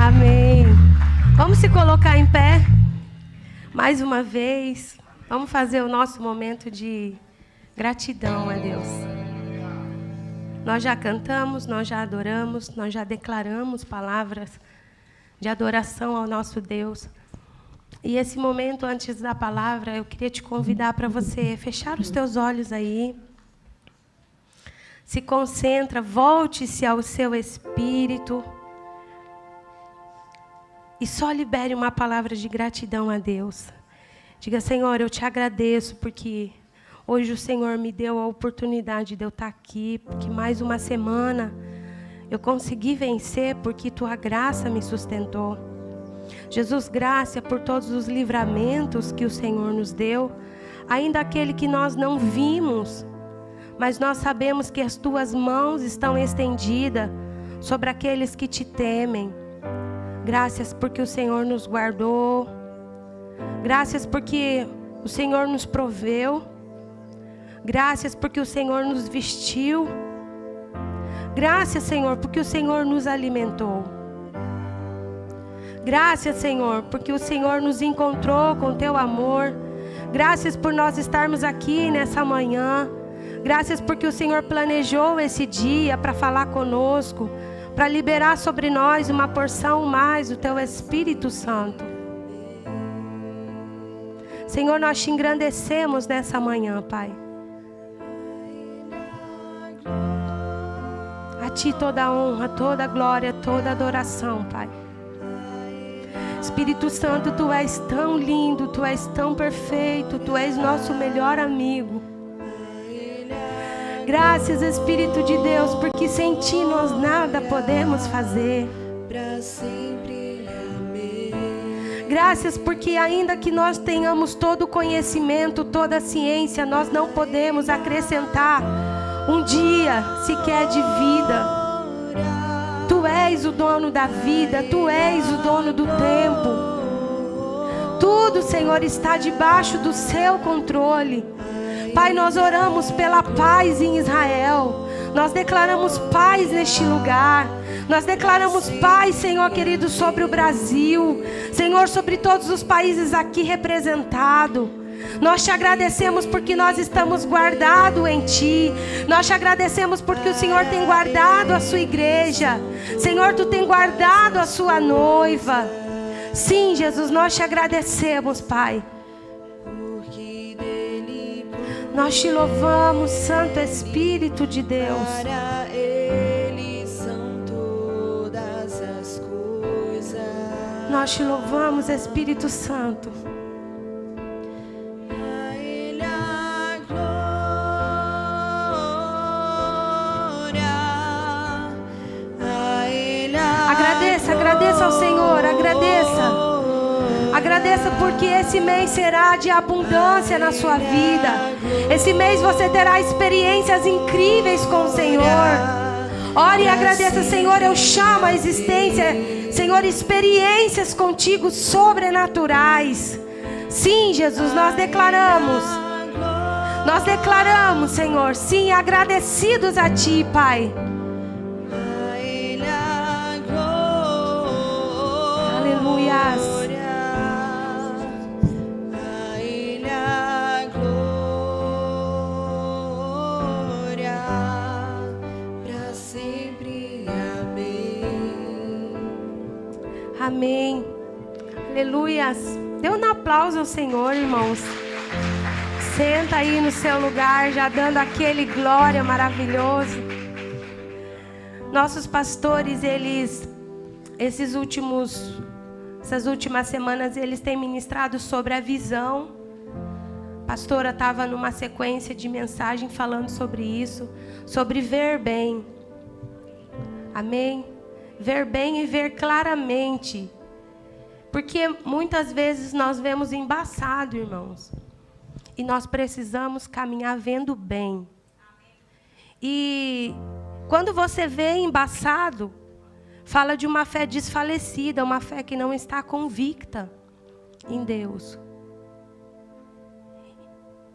Amém. Vamos se colocar em pé mais uma vez. Vamos fazer o nosso momento de gratidão a Deus. Nós já cantamos, nós já adoramos, nós já declaramos palavras de adoração ao nosso Deus. E esse momento, antes da palavra, eu queria te convidar para você fechar os teus olhos aí. Se concentra, volte-se ao seu espírito. E só libere uma palavra de gratidão a Deus. Diga: Senhor, eu te agradeço porque hoje o Senhor me deu a oportunidade de eu estar aqui, porque mais uma semana eu consegui vencer, porque tua graça me sustentou. Jesus, graça por todos os livramentos que o Senhor nos deu, ainda aquele que nós não vimos, mas nós sabemos que as tuas mãos estão estendidas sobre aqueles que te temem. Graças porque o Senhor nos guardou. Graças porque o Senhor nos proveu. Graças porque o Senhor nos vestiu. Graças, Senhor, porque o Senhor nos alimentou. Graças, Senhor, porque o Senhor nos encontrou com teu amor. Graças por nós estarmos aqui nessa manhã. Graças porque o Senhor planejou esse dia para falar conosco, para liberar sobre nós uma porção mais do teu Espírito Santo. Senhor, nós te engrandecemos nessa manhã, Pai. A ti toda a honra, toda a glória, toda a adoração, Pai. Espírito Santo, tu és tão lindo, tu és tão perfeito, tu és nosso melhor amigo. Graças, Espírito de Deus, porque sem ti nós nada podemos fazer. Graças porque ainda que nós tenhamos todo o conhecimento, toda a ciência, nós não podemos acrescentar um dia sequer de vida. Tu és o dono da vida, tu és o dono do tempo. Tudo, Senhor, está debaixo do seu controle. Pai, nós oramos pela paz em Israel. Nós declaramos paz neste lugar. Nós declaramos paz, Senhor querido, sobre o Brasil. Senhor, sobre todos os países aqui representados. Nós te agradecemos porque nós estamos guardados em Ti. Nós te agradecemos porque o Senhor tem guardado a sua igreja. Senhor, Tu tem guardado a sua noiva. Sim, Jesus, nós te agradecemos, Pai. Nós te louvamos, Santo Espírito de Deus. Para Ele são todas as coisas. Nós te louvamos, Espírito Santo. A Ele a glória. A Ele a Agradeça ao Senhor, agradeça. Agradeça porque esse mês será de abundância na sua vida. Esse mês você terá experiências incríveis com o Senhor. Ore e agradeça, Senhor, eu chamo a existência, Senhor, experiências contigo sobrenaturais. Sim, Jesus, nós declaramos, Senhor, sim, agradecidos a Ti, Pai. Aleluias. Amém. Aleluias. Dê um aplauso ao Senhor, irmãos. Senta aí no seu lugar, já dando aquele glória maravilhoso. Nossos pastores, essas últimas semanas, eles têm ministrado sobre a visão. A pastora estava numa sequência de mensagem falando sobre isso, sobre ver bem. Amém? Ver bem e ver claramente. Porque muitas vezes nós vemos embaçado, irmãos. E nós precisamos caminhar vendo bem. E quando você vê embaçado, fala de uma fé desfalecida, uma fé que não está convicta em Deus.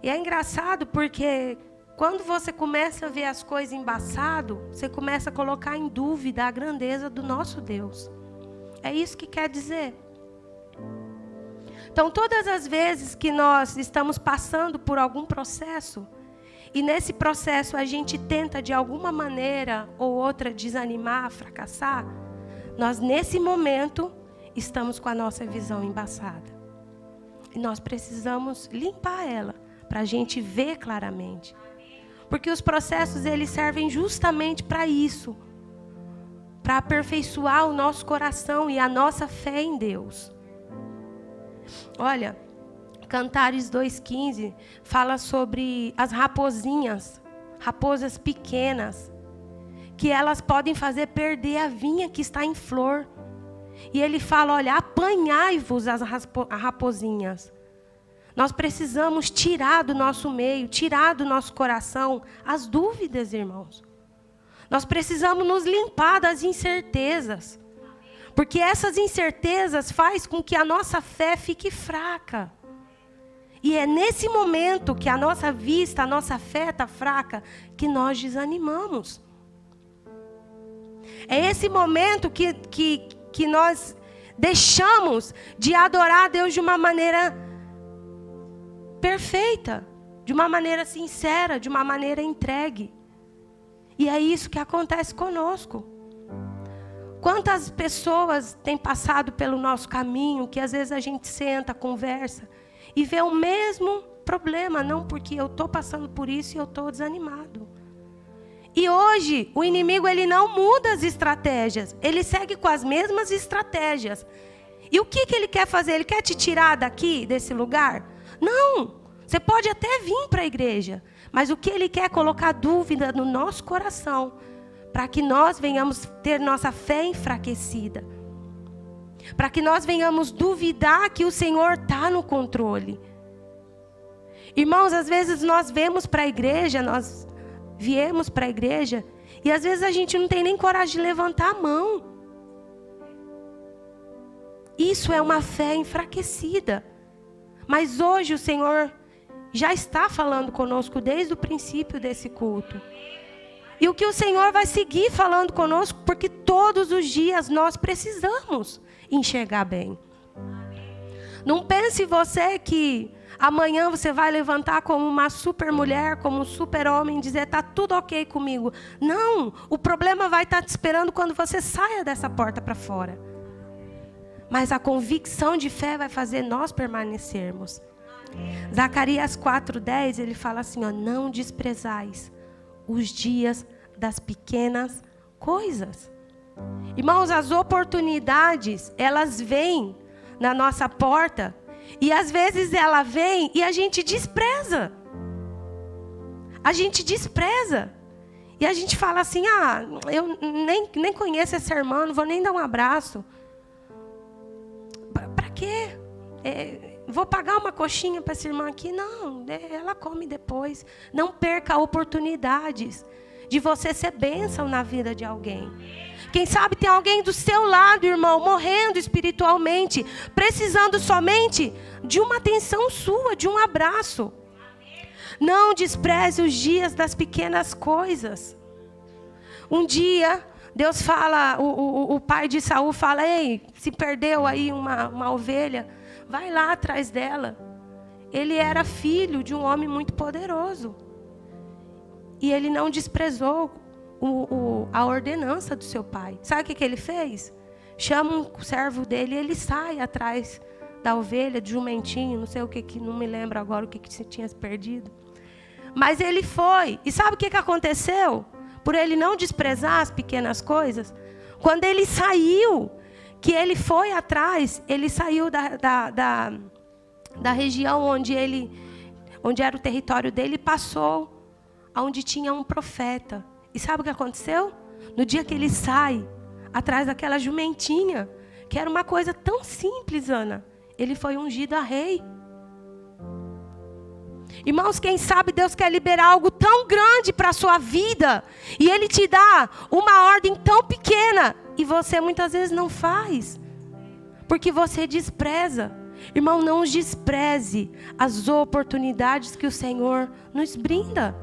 E é engraçado porque quando você começa a ver as coisas embaçado, você começa a colocar em dúvida a grandeza do nosso Deus. É isso que quer dizer. Então, todas as vezes que nós estamos passando por algum processo, e nesse processo a gente tenta de alguma maneira ou outra desanimar, fracassar, nós nesse momento estamos com a nossa visão embaçada. E nós precisamos limpar ela para a gente ver claramente. Porque os processos eles servem justamente para isso. Para aperfeiçoar o nosso coração e a nossa fé em Deus. Olha, Cantares 2,15 fala sobre as raposinhas, raposas pequenas, que elas podem fazer perder a vinha que está em flor. E ele fala, olha, apanhai-vos as raposinhas. Nós precisamos tirar do nosso meio, tirar do nosso coração as dúvidas, irmãos. Nós precisamos nos limpar das incertezas. Porque essas incertezas fazem com que a nossa fé fique fraca. E é nesse momento que a nossa vista, a nossa fé está fraca, que nós desanimamos. É esse momento que nós deixamos de adorar a Deus de uma maneira perfeita, de uma maneira sincera, de uma maneira entregue. E é isso que acontece conosco. Quantas pessoas têm passado pelo nosso caminho, que às vezes a gente senta, conversa, e vê o mesmo problema, não porque eu estou passando por isso e eu estou desanimado. E hoje, o inimigo ele não muda as estratégias, ele segue com as mesmas estratégias. E o que ele quer fazer? Ele quer te tirar daqui, desse lugar? Não, você pode até vir para a igreja, mas o que ele quer é colocar dúvida no nosso coração, para que nós venhamos ter nossa fé enfraquecida. Para que nós venhamos duvidar que o Senhor está no controle. Irmãos, às vezes nós viemos para a igreja, e às vezes a gente não tem nem coragem de levantar a mão. Isso é uma fé enfraquecida. Mas hoje o Senhor já está falando conosco desde o princípio desse culto. E o que o Senhor vai seguir falando conosco, porque todos os dias nós precisamos enxergar bem. Não pense você que amanhã você vai levantar como uma super mulher, como um super homem, e dizer, está tudo ok comigo. Não, o problema vai estar te esperando quando você saia dessa porta para fora. Mas a convicção de fé vai fazer nós permanecermos. Zacarias 4:10, ele fala assim, ó, não desprezais os dias das pequenas coisas. Irmãos, as oportunidades, elas vêm na nossa porta, e às vezes ela vem e a gente despreza. A gente despreza. E a gente fala assim, eu nem conheço essa irmã, não vou nem dar um abraço. Para quê? Vou pagar uma coxinha para essa irmã aqui? Não, ela come depois. Não perca oportunidades de você ser bênção na vida de alguém. Quem sabe tem alguém do seu lado, irmão, morrendo espiritualmente, precisando somente de uma atenção sua, de um abraço. Não despreze os dias das pequenas coisas. Um dia, Deus fala, o pai de Saul fala, ei, se perdeu aí uma ovelha, vai lá atrás dela. Ele era filho de um homem muito poderoso. E ele não desprezou a ordenança do seu pai. Sabe o que ele fez? Chama um servo dele e ele sai atrás da ovelha, de jumentinho, não sei o que, não me lembro agora o que se tinha perdido. Mas ele foi. E sabe o que aconteceu? Por ele não desprezar as pequenas coisas, quando ele saiu, que ele foi atrás, ele saiu da região onde era o território dele, e passou aonde tinha um profeta. E sabe o que aconteceu? No dia que ele sai, atrás daquela jumentinha, que era uma coisa tão simples, Ana, ele foi ungido a rei. Irmãos, quem sabe Deus quer liberar algo tão grande para a sua vida, e Ele te dá uma ordem tão pequena, e você muitas vezes não faz, porque você despreza. Irmão, não despreze as oportunidades que o Senhor nos brinda.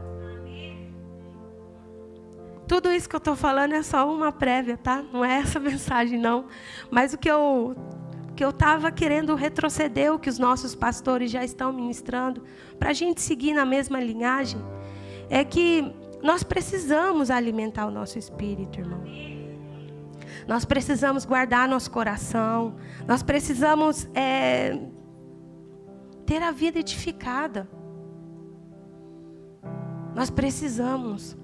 tudo isso que eu estou falando é só uma prévia, tá? Não é essa mensagem, não. Mas o que eu estava querendo retroceder, o que os nossos pastores já estão ministrando, para a gente seguir na mesma linhagem, é que nós precisamos alimentar o nosso espírito, irmão. Nós precisamos guardar nosso coração. Nós precisamos ter a vida edificada. Nós precisamos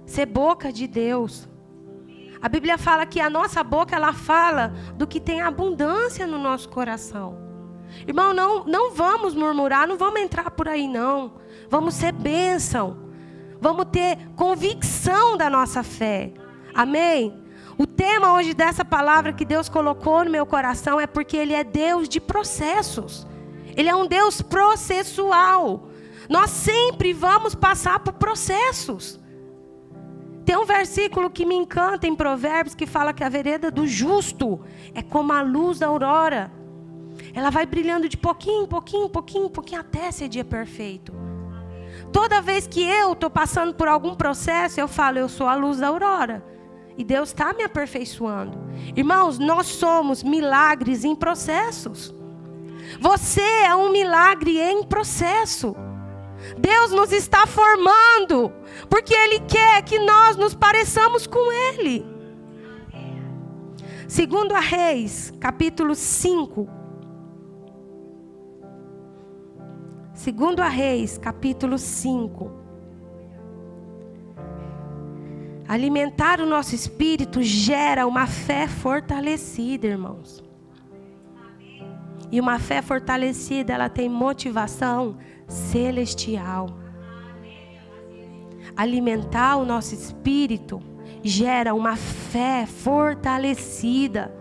ser boca de Deus. A Bíblia fala que a nossa boca, ela fala do que tem abundância no nosso coração. Irmão, não vamos murmurar, não vamos entrar por aí não. Vamos ser bênção. Vamos ter convicção da nossa fé. Amém? O tema hoje dessa palavra que Deus colocou no meu coração é porque Ele é Deus de processos. Ele é um Deus processual. Nós sempre vamos passar por processos. Tem um versículo que me encanta em Provérbios que fala que a vereda do justo é como a luz da aurora. Ela vai brilhando de pouquinho em pouquinho, pouquinho em pouquinho, até ser dia perfeito. Toda vez que eu estou passando por algum processo, eu falo, eu sou a luz da aurora. E Deus está me aperfeiçoando. Irmãos, nós somos milagres em processos. Você é um milagre em processo. Deus nos está formando, porque Ele quer que nós nos pareçamos com Ele. 2 Reis, capítulo 5. 2 Reis, capítulo 5. Alimentar o nosso espírito gera uma fé fortalecida, irmãos. E uma fé fortalecida, ela tem motivação celestial. Alimentar o nosso espírito gera uma fé fortalecida,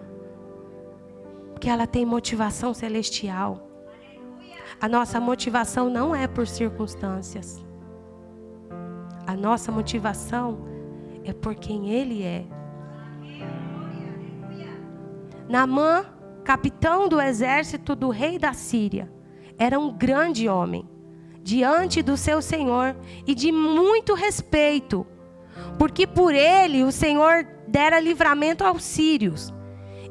porque ela tem motivação celestial. A nossa motivação não é por circunstâncias. A nossa motivação é por quem Ele é. Naamã, capitão do exército do rei da Síria, era um grande homem diante do seu Senhor e de muito respeito, porque por ele o Senhor dera livramento aos sírios.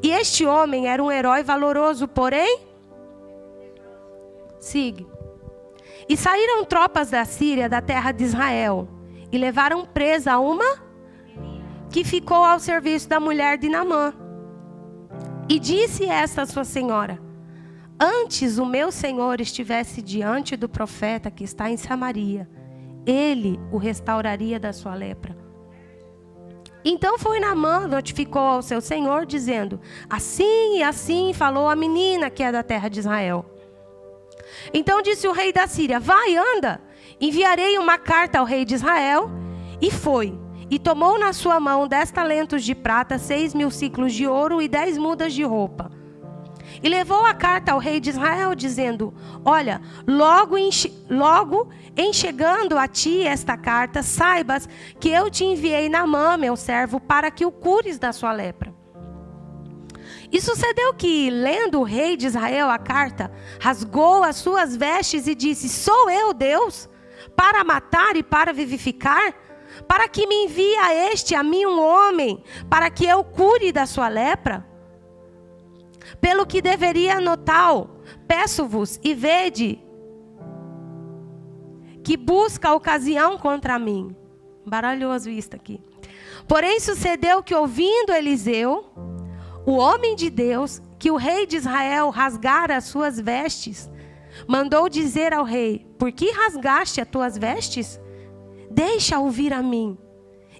E este homem era um herói valoroso, porém, siga. E saíram tropas da Síria da terra de Israel e levaram presa uma que ficou ao serviço da mulher de Naamã. E disse esta sua senhora: antes o meu senhor estivesse diante do profeta que está em Samaria, ele o restauraria da sua lepra. Então foi Naamã, notificou ao seu senhor, dizendo: assim e assim falou a menina que é da terra de Israel. Então disse o rei da Síria: vai, anda, enviarei uma carta ao rei de Israel. E foi, e tomou na sua mão 10 talentos de prata, 6.000 ciclos de ouro e 10 mudas de roupa. E levou a carta ao rei de Israel, dizendo: olha, logo em chegando a ti esta carta, saibas que eu te enviei Naamã, meu servo, para que o cures da sua lepra. E sucedeu que, lendo o rei de Israel a carta, rasgou as suas vestes e disse: sou eu Deus, para matar e para vivificar? Para que me envie a mim um homem, para que eu cure da sua lepra? Pelo que deveria notar, peço-vos e vede que busca a ocasião contra mim. Baralhoso isso aqui. Porém sucedeu que, ouvindo Eliseu, o homem de Deus, que o rei de Israel rasgara as suas vestes, mandou dizer ao rei: por que rasgaste as tuas vestes? Deixa ouvir a mim,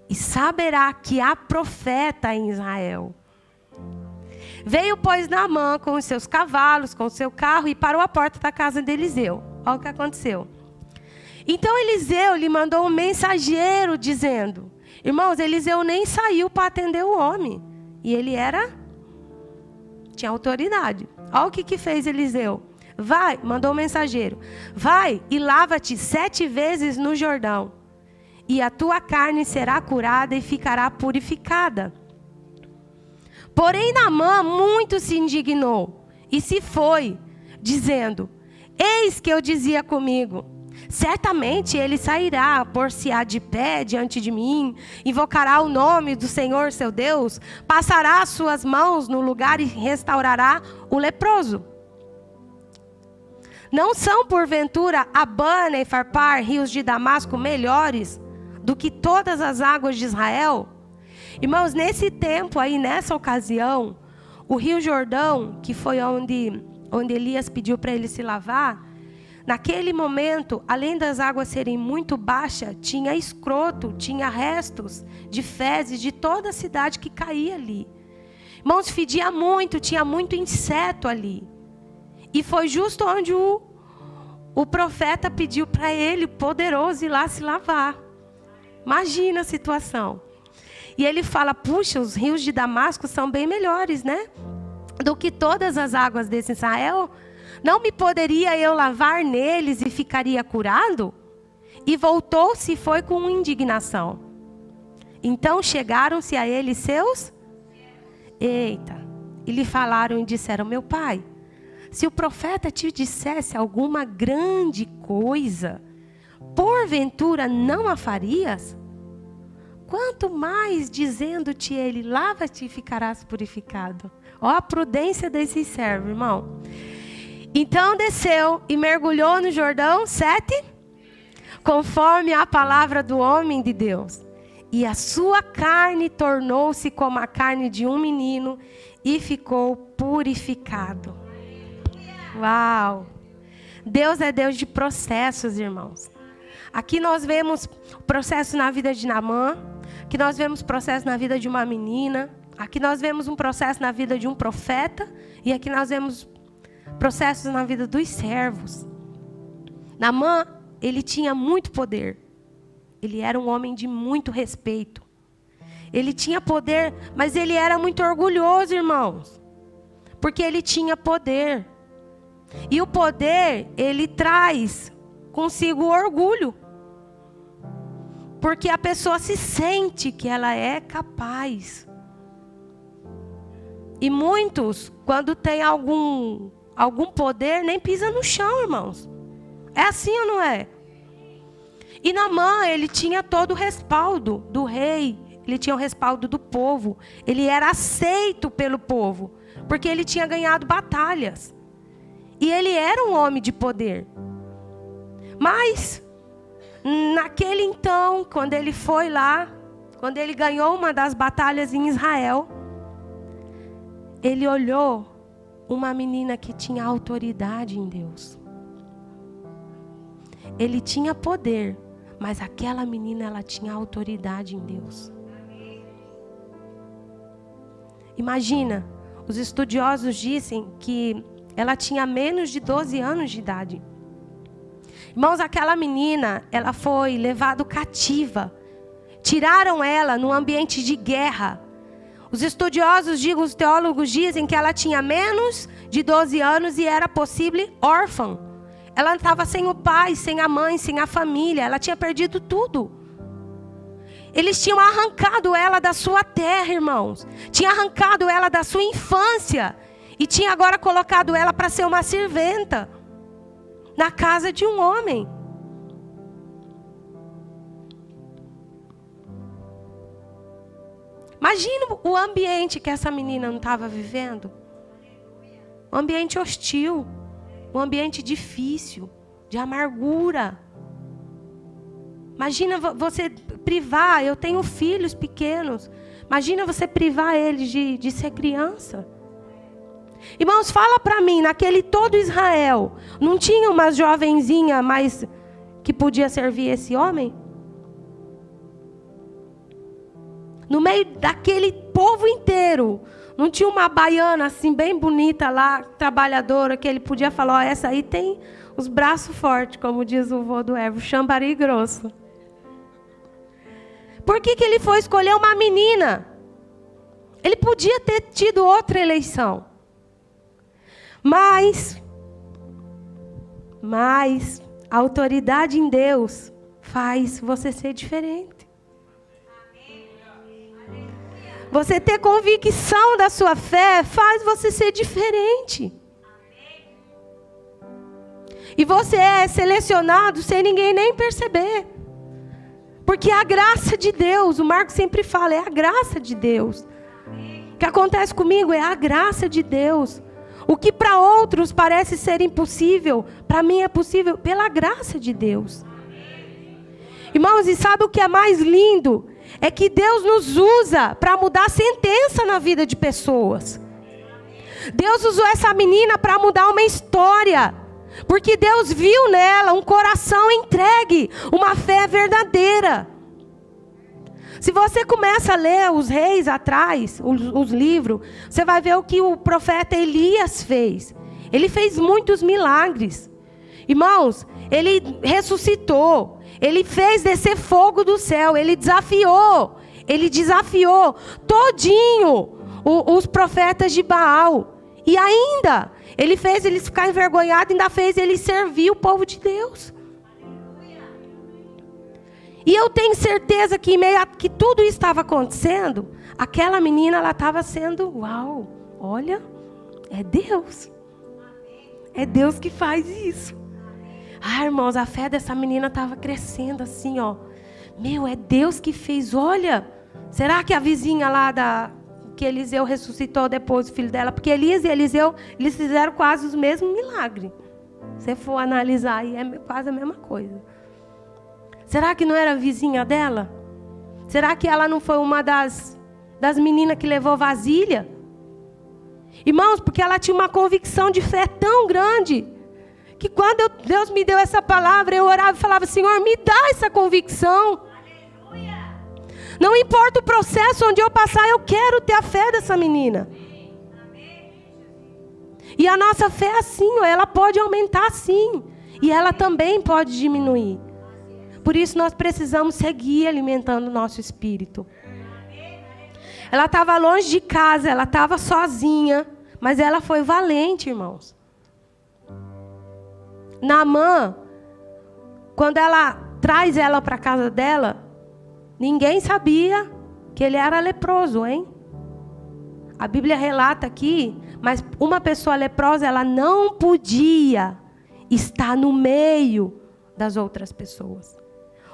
e saberá que há profeta em Israel. Veio, pois, Naamã com os seus cavalos, com o seu carro, e parou à porta da casa de Eliseu. Olha o que aconteceu. Então Eliseu lhe mandou um mensageiro dizendo: irmãos, Eliseu nem saiu para atender o homem. E ele tinha autoridade. Olha o que fez Eliseu. Vai, mandou um mensageiro: vai e lava-te 7 vezes no Jordão, e a tua carne será curada e ficará purificada. Porém Naamã muito se indignou e se foi, dizendo: eis que eu dizia comigo: certamente ele sairá, por-se-á de pé diante de mim, invocará o nome do Senhor seu Deus, passará as suas mãos no lugar e restaurará o leproso. Não são, porventura, Abana e Farpar, rios de Damasco, melhores do que todas as águas de Israel? Irmãos, nesse tempo aí, nessa ocasião, o rio Jordão, que foi onde Elias pediu para ele se lavar, naquele momento, além das águas serem muito baixas, tinha escroto, tinha restos de fezes de toda a cidade que caía ali. Irmãos, fedia muito, tinha muito inseto ali. E foi justo onde o profeta pediu para ele, poderoso, ir lá se lavar. Imagina a situação. E ele fala, puxa, os rios de Damasco são bem melhores, né? Do que todas as águas desse Israel. Não me poderia eu lavar neles e ficaria curado? E voltou-se e foi com indignação. Então chegaram-se a ele seus... Eita! E lhe falaram e disseram, meu pai, se o profeta te dissesse alguma grande coisa, porventura não a farias? Quanto mais dizendo-te ele, lava-te e ficarás purificado. Ó a prudência desses servos, irmão. Então desceu e mergulhou no Jordão 7, conforme a palavra do homem de Deus. E a sua carne tornou-se como a carne de um menino e ficou purificado. Uau! Deus é Deus de processos, irmãos. Aqui nós vemos processo na vida de Naamã, aqui nós vemos processo na vida de uma menina, aqui nós vemos um processo na vida de um profeta, e aqui nós vemos processos na vida dos servos. Naamã, ele tinha muito poder. Ele era um homem de muito respeito. Ele tinha poder, mas ele era muito orgulhoso, irmãos. Porque ele tinha poder. E o poder, ele traz consigo orgulho. Porque a pessoa se sente que ela é capaz. E muitos, quando tem algum poder, nem pisa no chão, irmãos. É assim ou não é? E Naamã, ele tinha todo o respaldo do rei. Ele tinha o respaldo do povo. Ele era aceito pelo povo. Porque ele tinha ganhado batalhas. E ele era um homem de poder. Mas, naquele então, quando ele foi lá, quando ele ganhou uma das batalhas em Israel, ele olhou uma menina que tinha autoridade em Deus. Ele tinha poder, mas aquela menina, ela tinha autoridade em Deus. Imagina, os estudiosos dizem que ela tinha menos de 12 anos de idade. Irmãos, aquela menina, ela foi levada cativa. Tiraram ela num ambiente de guerra. Os estudiosos, os teólogos dizem que ela tinha menos de 12 anos e era possível órfã. Ela estava sem o pai, sem a mãe, sem a família. Ela tinha perdido tudo. Eles tinham arrancado ela da sua terra, irmãos. Tinha arrancado ela da sua infância. E tinha agora colocado ela para ser uma serventa. Na casa de um homem. Imagina o ambiente que essa menina não estava vivendo. Um ambiente hostil. Um ambiente difícil, de amargura. Imagina você privar, eu tenho filhos pequenos. Imagina você privar eles de ser criança. Irmãos, fala para mim, naquele todo Israel, não tinha uma jovenzinha mais que podia servir esse homem? No meio daquele povo inteiro, não tinha uma baiana assim bem bonita lá, trabalhadora, que ele podia falar, ó, essa aí tem os braços fortes, como diz o vô do Evo, chambari grosso. Por que ele foi escolher uma menina? Ele podia ter tido outra eleição. Mas a autoridade em Deus faz você ser diferente. Você ter convicção da sua fé faz você ser diferente. E você é selecionado sem ninguém nem perceber. Porque a graça de Deus, o Marcos sempre fala, é a graça de Deus. O que acontece comigo é a graça de Deus. O que para outros parece ser impossível, para mim é possível pela graça de Deus. Irmãos, e sabe o que é mais lindo? É que Deus nos usa para mudar sentença na vida de pessoas. Deus usou essa menina para mudar uma história. Porque Deus viu nela um coração entregue, uma fé verdadeira. Se você começa a ler os reis atrás, os livros, você vai ver o que o profeta Elias fez. Ele fez muitos milagres. Irmãos, ele ressuscitou. Ele fez descer fogo do céu. Ele desafiou todinho os profetas de Baal. E ainda, ele fez eles ficarem envergonhados, ainda fez eles servir o povo de Deus. E eu tenho certeza que em meio a que tudo isso estava acontecendo, aquela menina, ela estava sendo, uau, olha, é Deus. É Deus que faz isso. Ah, irmãos, a fé dessa menina estava crescendo assim, ó. Meu, é Deus que fez, olha. Será que a vizinha lá que Eliseu ressuscitou depois o filho dela? Porque Elias e Eliseu, eles fizeram quase os mesmos milagres. Se você for analisar aí, é quase a mesma coisa. Será que não era a vizinha dela? Será que ela não foi uma das meninas que levou vasilha? Irmãos, porque ela tinha uma convicção de fé tão grande, que quando Deus me deu essa palavra, eu orava e falava, Senhor, me dá essa convicção. Aleluia. Não importa o processo onde eu passar, eu quero ter a fé dessa menina. E a nossa fé é assim, ela pode aumentar sim. E ela também pode diminuir. Por isso nós precisamos seguir alimentando o nosso espírito. Ela estava longe de casa, ela estava sozinha, mas ela foi valente, irmãos. Naamã, quando ela traz ela para a casa dela, ninguém sabia que ele era leproso, hein? A Bíblia relata aqui, mas uma pessoa leprosa, ela não podia estar no meio das outras pessoas.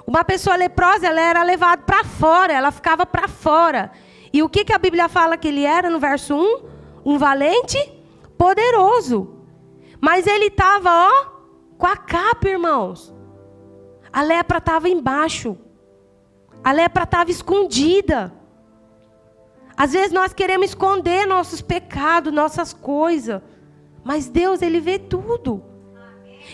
Uma pessoa leprosa, ela era levada para fora, ela ficava para fora. E o que a Bíblia fala que ele era no verso 1? Um valente poderoso. Mas ele estava, ó, com a capa, irmãos. A lepra estava embaixo. A lepra estava escondida. Às vezes nós queremos esconder nossos pecados, nossas coisas. Mas Deus, Ele vê tudo.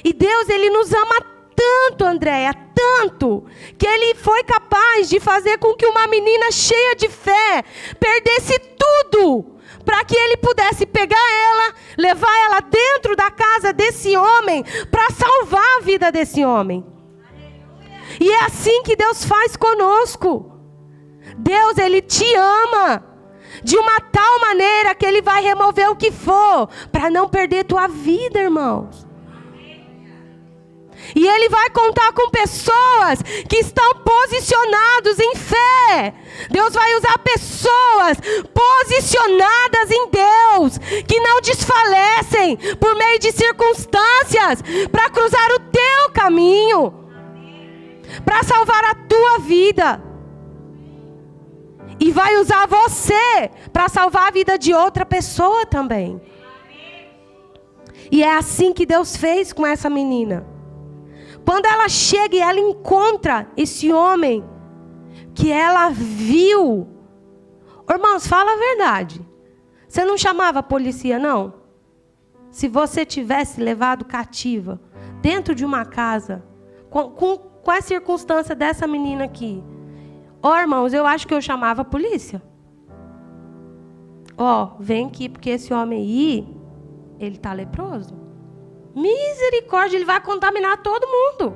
E Deus, Ele nos ama tanto, Andréia, tanto, que Ele foi capaz de fazer com que uma menina cheia de fé perdesse tudo, para que Ele pudesse pegar ela, levar ela dentro da casa desse homem, para salvar a vida desse homem. E é assim que Deus faz conosco. Deus, Ele te ama de uma tal maneira que Ele vai remover o que for, para não perder tua vida, irmãos. E Ele vai contar com pessoas que estão posicionados em fé. Deus vai usar pessoas posicionadas em Deus, que não desfalecem por meio de circunstâncias, para cruzar o teu caminho, para salvar a tua vida. E vai usar você para salvar a vida de outra pessoa também. E é assim que Deus fez com essa menina. Quando ela chega e ela encontra esse homem que ela viu. Irmãos, fala a verdade. Você não chamava a polícia, não? Se você tivesse levado cativa dentro de uma casa, com a circunstância dessa menina aqui. Irmãos, eu acho que eu chamava a polícia. Vem aqui, porque esse homem aí, ele está leproso. Misericórdia, ele vai contaminar todo mundo.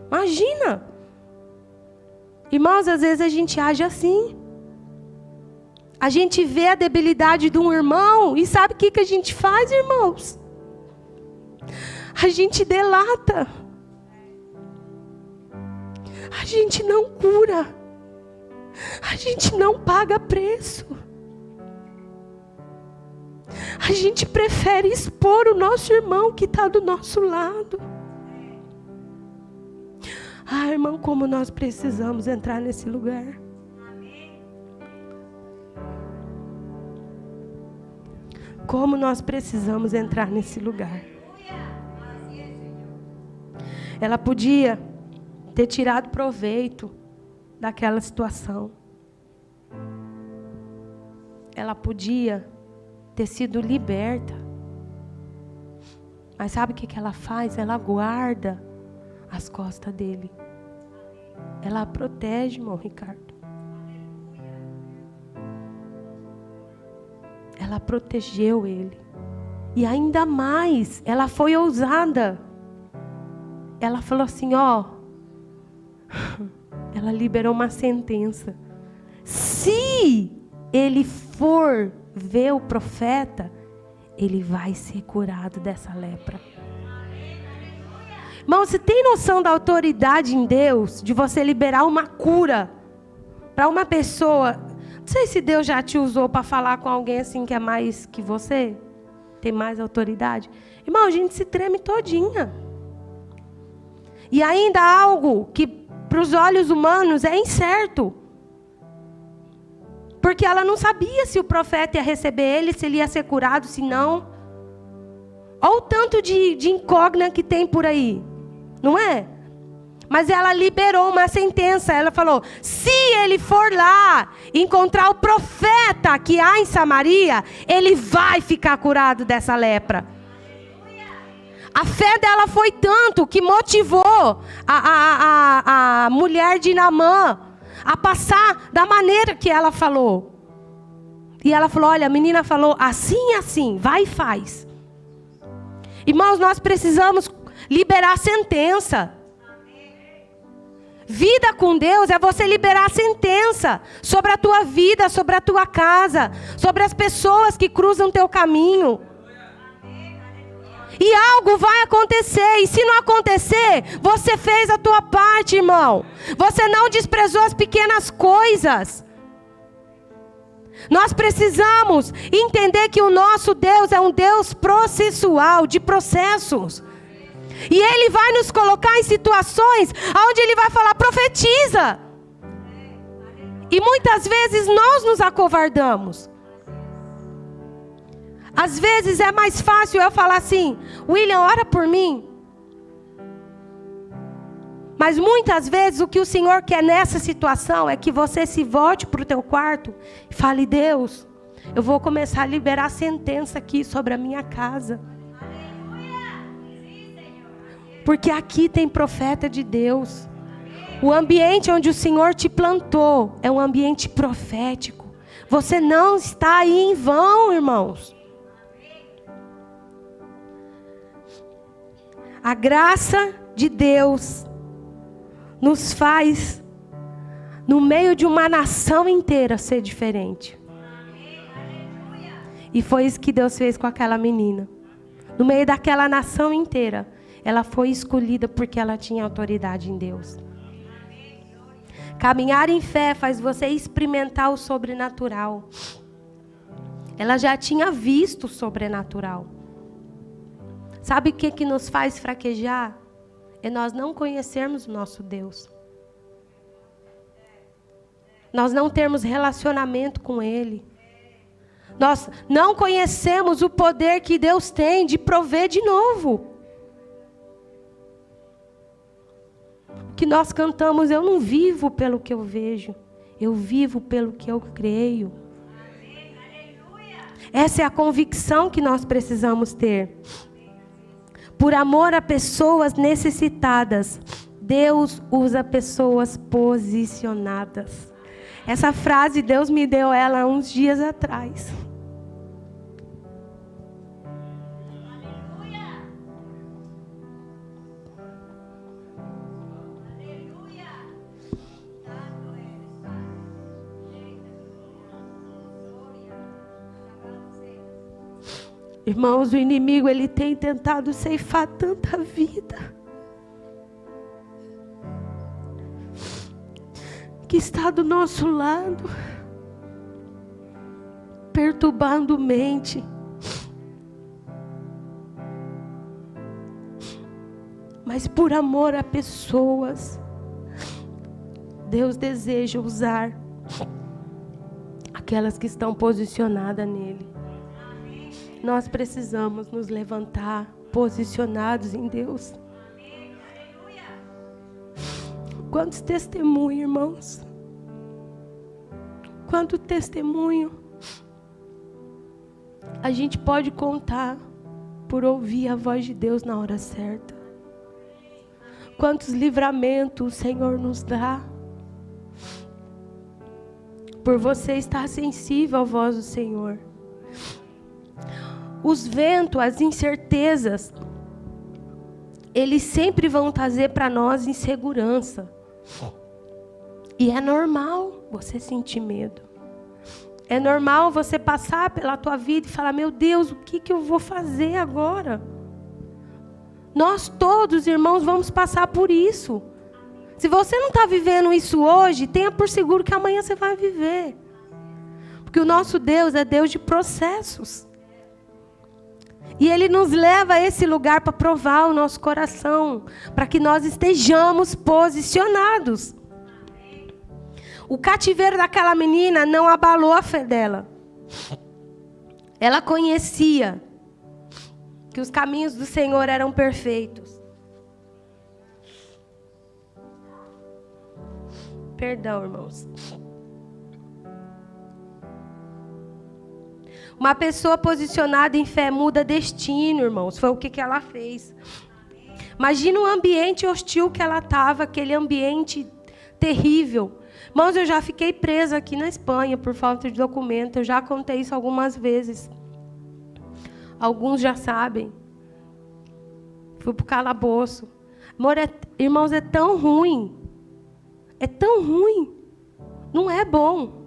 Imagina. Irmãos, às vezes a gente age assim. A gente vê a debilidade de um irmão e sabe o que a gente faz, irmãos? A gente delata. A gente não cura. A gente não paga preço. A gente prefere expor o nosso irmão que está do nosso lado. Ah, irmão, como nós precisamos entrar nesse lugar. Como nós precisamos entrar nesse lugar. Ela podia ter tirado proveito daquela situação. Ela podia ter sido liberta. Mas sabe o que ela faz? Ela guarda as costas dele. Ela a protege, irmão Ricardo. Ela protegeu ele. E ainda mais, ela foi ousada. Ela falou assim, ó. Ela liberou uma sentença. Se ele for ver o profeta, ele vai ser curado dessa lepra. Irmão, você tem noção da autoridade em Deus? De você liberar uma cura para uma pessoa? Não sei se Deus já te usou para falar com alguém assim que é mais que você. Tem mais autoridade. Irmão, a gente se treme todinha. E ainda algo que para os olhos humanos é incerto. Porque ela não sabia se o profeta ia receber ele, se ele ia ser curado, se não. Olha o tanto de incógnita que tem por aí. Não é? Mas ela liberou uma sentença. Ela falou, se ele for lá encontrar o profeta que há em Samaria, ele vai ficar curado dessa lepra. A fé dela foi tanto que motivou a mulher de Naamã a passar da maneira que ela falou. E ela falou, olha, a menina falou assim, assim, vai e faz. Irmãos, nós precisamos liberar a sentença. Vida com Deus é você liberar a sentença sobre a tua vida, sobre a tua casa, sobre as pessoas que cruzam teu caminho. E algo vai acontecer. E se não acontecer, você fez a tua parte, irmão. Você não desprezou as pequenas coisas. Nós precisamos entender que o nosso Deus é um Deus processual, de processos. E Ele vai nos colocar em situações onde Ele vai falar, profetiza. E muitas vezes nós nos acovardamos. Às vezes é mais fácil eu falar assim, William, ora por mim. Mas muitas vezes o que o Senhor quer nessa situação é que você se volte para o teu quarto e fale, Deus, eu vou começar a liberar a sentença aqui sobre a minha casa. Porque aqui tem profeta de Deus. O ambiente onde o Senhor te plantou é um ambiente profético. Você não está aí em vão, irmãos. A graça de Deus nos faz, no meio de uma nação inteira, ser diferente. E foi isso que Deus fez com aquela menina. No meio daquela nação inteira, ela foi escolhida porque ela tinha autoridade em Deus. Caminhar em fé faz você experimentar o sobrenatural. Ela já tinha visto o sobrenatural. Sabe o que nos faz fraquejar? É nós não conhecermos o nosso Deus. Nós não termos relacionamento com Ele. Nós não conhecemos o poder que Deus tem de prover de novo. O que nós cantamos, eu não vivo pelo que eu vejo. Eu vivo pelo que eu creio. Essa é a convicção que nós precisamos ter. Por amor a pessoas necessitadas, Deus usa pessoas posicionadas. Essa frase, Deus me deu ela uns dias atrás. Irmãos, o inimigo, ele tem tentado ceifar tanta vida. Que está do nosso lado. Perturbando mente. Mas por amor a pessoas, Deus deseja usar aquelas que estão posicionadas nele. Nós precisamos nos levantar posicionados em Deus. Quantos testemunhos, irmãos? Quanto testemunho a gente pode contar por ouvir a voz de Deus na hora certa? Quantos livramentos o Senhor nos dá por você estar sensível à voz do Senhor. Os ventos, as incertezas, eles sempre vão trazer para nós insegurança. E é normal você sentir medo. É normal você passar pela tua vida e falar: meu Deus, o que eu vou fazer agora? Nós todos, irmãos, vamos passar por isso. Se você não está vivendo isso hoje, tenha por seguro que amanhã você vai viver. Porque o nosso Deus é Deus de processos. E Ele nos leva a esse lugar para provar o nosso coração, para que nós estejamos posicionados. O cativeiro daquela menina não abalou a fé dela. Ela conhecia que os caminhos do Senhor eram perfeitos. Perdão, irmãos. Uma pessoa posicionada em fé muda destino, irmãos. Foi o que ela fez. Imagina o ambiente hostil que ela estava, aquele ambiente terrível. Irmãos, eu já fiquei presa aqui na Espanha por falta de documento. Eu já contei isso algumas vezes. Alguns já sabem. Fui para o calabouço. Amor, irmãos, é tão ruim. É tão ruim. Não é bom.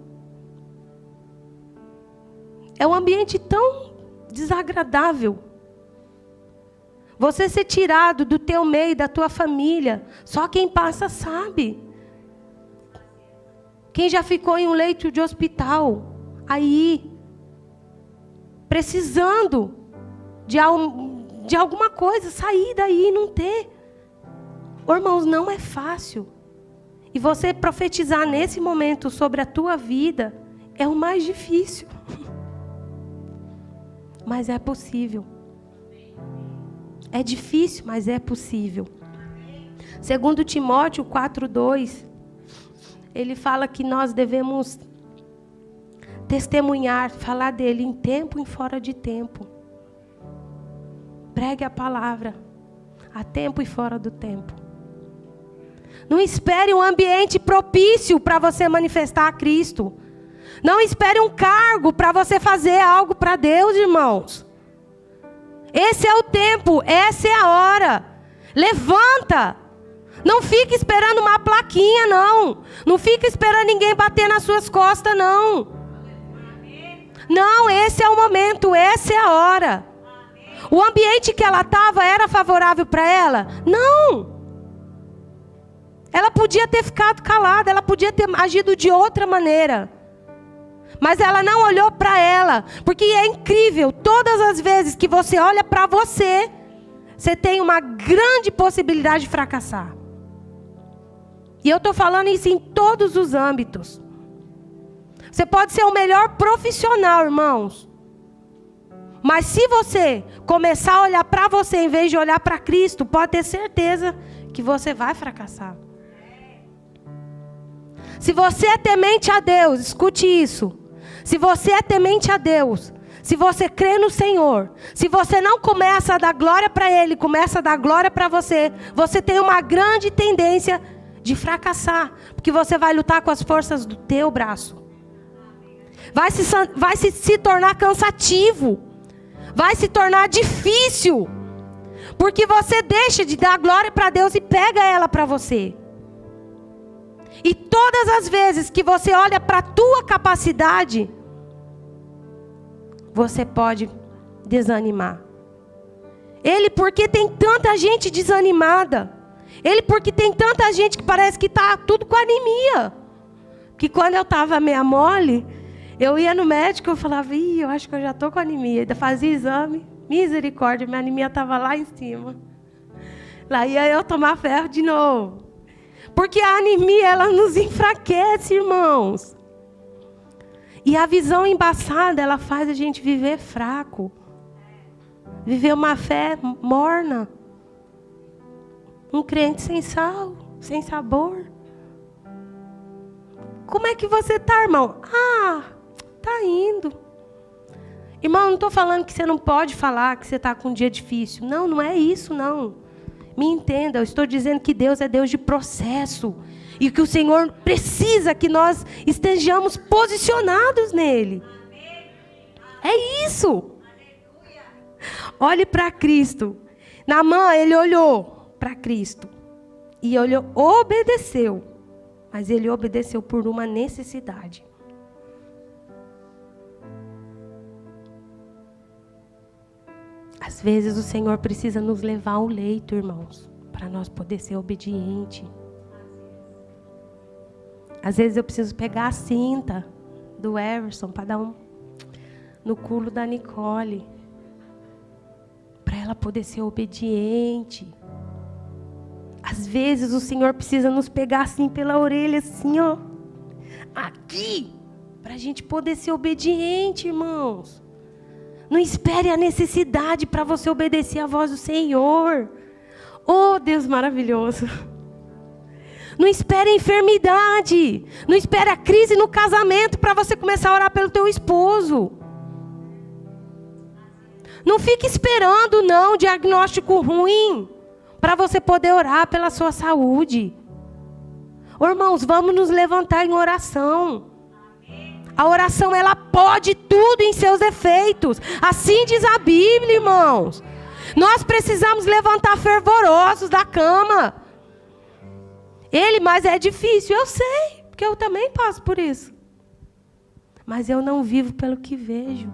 É um ambiente tão desagradável. Você ser tirado do teu meio, da tua família. Só quem passa sabe. Quem já ficou em um leito de hospital, aí, precisando de alguma coisa, sair daí e não ter. Irmãos, não é fácil. E você profetizar nesse momento sobre a tua vida é o mais difícil. Mas é possível. É difícil, mas é possível. Segundo Timóteo 4:2, ele fala que nós devemos testemunhar, falar dele em tempo e fora de tempo. Pregue a palavra, a tempo e fora do tempo. Não espere um ambiente propício para você manifestar a Cristo. Não espere um cargo para você fazer algo para Deus, irmãos. Esse é o tempo, essa é a hora. Levanta. Não fique esperando uma plaquinha, não. Não fique esperando ninguém bater nas suas costas, não. Não, esse é o momento, essa é a hora. O ambiente que ela estava era favorável para ela? Não. Ela podia ter ficado calada, ela podia ter agido de outra maneira. Mas ela não olhou para ela, porque é incrível, todas as vezes que você olha para você, você tem uma grande possibilidade de fracassar. E eu estou falando isso em todos os âmbitos. Você pode ser o melhor profissional, irmãos. Mas se você começar a olhar para você em vez de olhar para Cristo, pode ter certeza que você vai fracassar. Se você é temente a Deus, escute isso. Se você é temente a Deus, se você crê no Senhor, se você não começa a dar glória para Ele, começa a dar glória para você, você tem uma grande tendência de fracassar, porque você vai lutar com as forças do teu braço. Vai se tornar cansativo, vai se tornar difícil, porque você deixa de dar glória para Deus e pega ela para você. E todas as vezes que você olha para a tua capacidade, você pode desanimar. Ele, porque tem tanta gente desanimada. Ele, porque tem tanta gente que parece que está tudo com anemia. Que quando eu estava meia mole, eu ia no médico e falava: eu acho que eu já estou com anemia. Ainda fazia exame, misericórdia, minha anemia estava lá em cima. Lá ia eu tomar ferro de novo. Porque a anemia, ela nos enfraquece, irmãos. E a visão embaçada, ela faz a gente viver fraco. Viver uma fé morna. Um crente sem sal, sem sabor. Como é que você está, irmão? Está indo. Irmão, não estou falando que você não pode falar que você está com um dia difícil. Não, não é isso, não. Me entenda, eu estou dizendo que Deus é Deus de processo. E que o Senhor precisa que nós estejamos posicionados nele. É isso. Olhe para Cristo. Naamã, ele olhou para Cristo. E ele obedeceu. Mas ele obedeceu por uma necessidade. Às vezes o Senhor precisa nos levar ao leito, irmãos, para nós poder ser obediente. Às vezes eu preciso pegar a cinta do Everson para dar no culo da Nicole, para ela poder ser obediente. Às vezes o Senhor precisa nos pegar assim pela orelha, assim, ó, aqui, para a gente poder ser obediente, irmãos. Não espere a necessidade para você obedecer à voz do Senhor. Oh, Deus maravilhoso. Não espere a enfermidade. Não espere a crise no casamento para você começar a orar pelo teu esposo. Não fique esperando, não, diagnóstico ruim para você poder orar pela sua saúde. Oh, irmãos, vamos nos levantar em oração. A oração, ela pode tudo em seus efeitos. Assim diz a Bíblia, irmãos. Nós precisamos levantar fervorosos da cama. Mas é difícil, eu sei, porque eu também passo por isso. Mas eu não vivo pelo que vejo.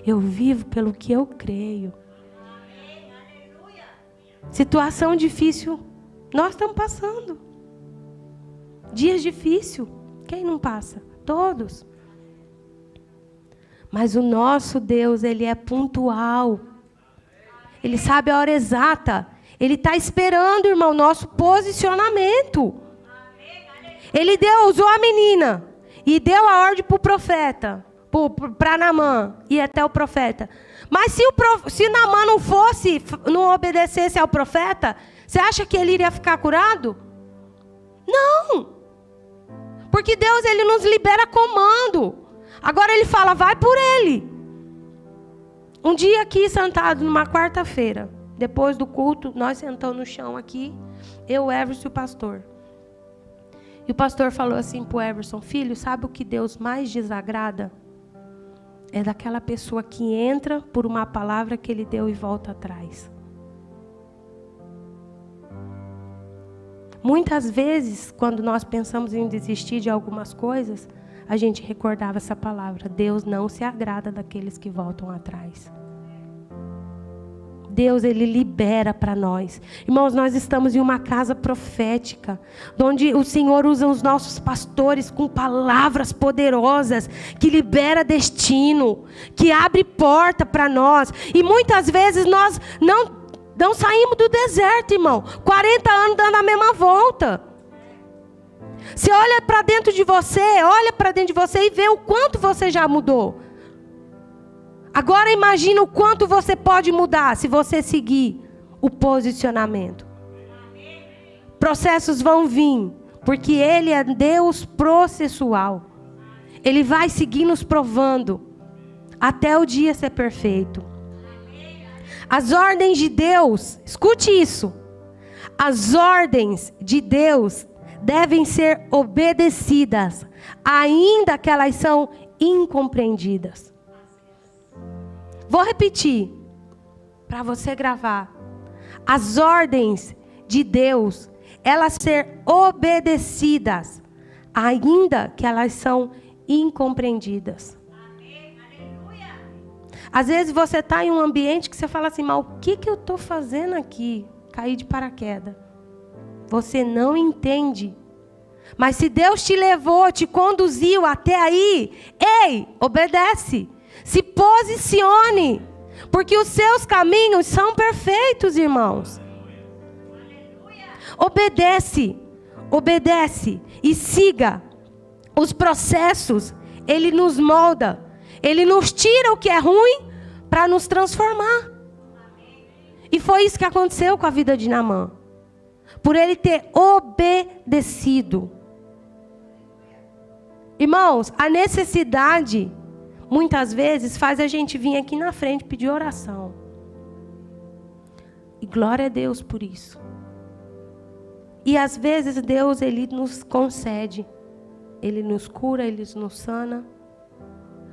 Eu vivo pelo que eu creio. Situação difícil, nós estamos passando. Dias difíceis, quem não passa? Todos. Mas o nosso Deus, Ele é pontual. Ele sabe a hora exata. Ele está esperando, irmão, nosso posicionamento. Ele usou a menina e deu a ordem para o profeta, para Naamã e até o profeta. Mas se Naamã não obedecesse ao profeta, você acha que ele iria ficar curado? Não. Porque Deus, Ele nos libera comando. Agora Ele fala, vai por ele. Um dia aqui, sentado numa quarta-feira, depois do culto, nós sentamos no chão aqui, eu, o Everson e o pastor. E o pastor falou assim para o Everson, filho, sabe o que Deus mais desagrada? É daquela pessoa que entra por uma palavra que Ele deu e volta atrás. Muitas vezes, quando nós pensamos em desistir de algumas coisas, a gente recordava essa palavra. Deus não se agrada daqueles que voltam atrás. Deus, Ele libera para nós. Irmãos, nós estamos em uma casa profética, onde o Senhor usa os nossos pastores com palavras poderosas, que libera destino, que abre porta para nós. E muitas vezes nós não saímos do deserto, irmão. 40 anos dando a mesma volta. Você olha para dentro de você, e vê o quanto você já mudou. Agora imagina o quanto você pode mudar se você seguir o posicionamento. Processos vão vir, porque Ele é Deus processual. Ele vai seguir nos provando até o dia ser perfeito. As ordens de Deus, escute isso. As ordens de Deus devem ser obedecidas, ainda que elas são incompreendidas. Vou repetir, para você gravar. As ordens de Deus, elas ser obedecidas, ainda que elas são incompreendidas. Às vezes você está em um ambiente que você fala assim, mas o que eu estou fazendo aqui? Caí de paraquedas. Você não entende. Mas se Deus te levou, te conduziu até aí, ei, obedece. Se posicione. Porque os seus caminhos são perfeitos, irmãos. Obedece. obedece e siga os processos, Ele nos molda. Ele nos tira o que é ruim para nos transformar. E foi isso que aconteceu com a vida de Naamã. Por ele ter obedecido. Irmãos, a necessidade, muitas vezes, faz a gente vir aqui na frente pedir oração. E glória a Deus por isso. E às vezes Deus, Ele nos concede. Ele nos cura, Ele nos sana.